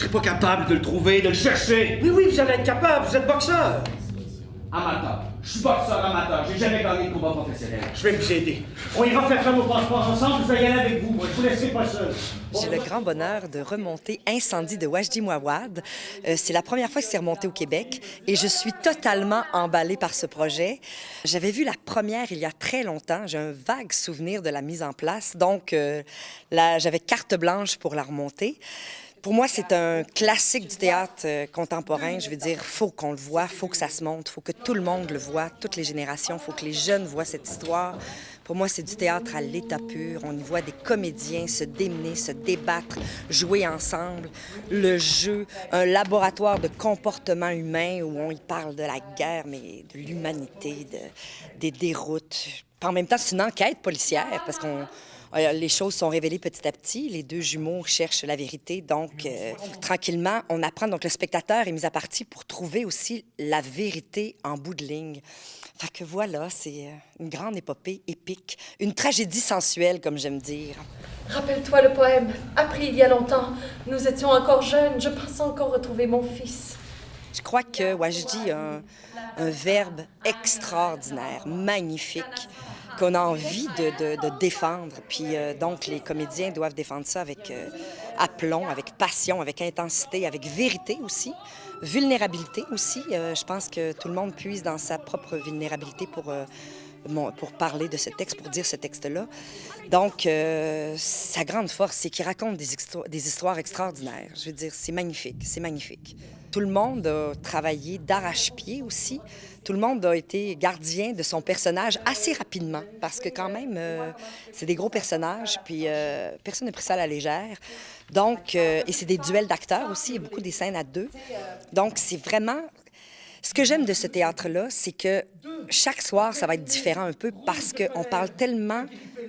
serais pas capable de le trouver, de le chercher. Oui, oui, vous allez être capable, vous êtes boxeur. Amateur. Je suis boxeur amateur. J'ai jamais gagné de combat professionnel. Je vais vous aider. On ira faire nos passeports ensemble, je vais y aller avec vous. Moi, je vous laisserai pas seul. J'ai le grand bonheur de remonter Incendie de Wajdi Mouawad. C'est la première fois que c'est remonté au Québec et je suis totalement emballée par ce projet. J'avais vu la première il y a très longtemps. J'ai un vague souvenir de la mise en place. Donc, là, j'avais carte blanche pour la remonter. Pour moi, c'est un classique du théâtre contemporain. Je veux dire, faut qu'on le voit, faut que ça se montre, faut que tout le monde le voit, toutes les générations, faut que les jeunes voient cette histoire. Pour moi, c'est du théâtre à l'état pur. On y voit des comédiens se démener, se débattre, jouer ensemble. Le jeu, un laboratoire de comportement humain où on y parle de la guerre, mais de l'humanité, des déroutes. En même temps, c'est une enquête policière parce qu'on... Les choses sont révélées petit à petit. Les deux jumeaux cherchent la vérité. Donc, tranquillement, on apprend. Donc, le spectateur est mis à partie pour trouver aussi la vérité en bout de ligne. Fait que voilà, c'est une grande épopée épique. Une tragédie sensuelle, comme j'aime dire. Rappelle-toi le poème. Appris il y a longtemps. Nous étions encore jeunes. Je pensais encore retrouver mon fils. Je crois que Wajdi a un verbe extraordinaire, magnifique, qu'on a envie de défendre. Puis donc, les comédiens doivent défendre ça avec aplomb, avec passion, avec intensité, avec vérité aussi, vulnérabilité aussi. Je pense que tout le monde puise dans sa propre vulnérabilité pour parler de ce texte, pour dire ce texte-là. Donc, sa grande force, c'est qu'il raconte des histoires extraordinaires. Je veux dire, c'est magnifique, c'est magnifique. Tout le monde a travaillé d'arrache-pied aussi. Tout le monde a été gardien de son personnage assez rapidement, parce que quand même, c'est des gros personnages, puis personne n'a pris ça à la légère. Donc, et c'est des duels d'acteurs aussi, il y a beaucoup des scènes à deux. Donc, c'est vraiment... Ce que j'aime de ce théâtre-là, c'est que chaque soir, ça va être différent un peu parce qu'on parle tellement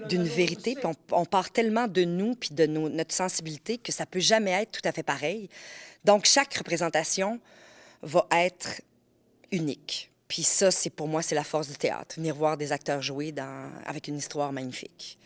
d'une vérité, puis on parle tellement de nous, puis de notre sensibilité, que ça peut jamais être tout à fait pareil. Donc, chaque représentation va être unique. Puis ça, pour moi, c'est la force du théâtre. Venir voir des acteurs jouer avec une histoire magnifique.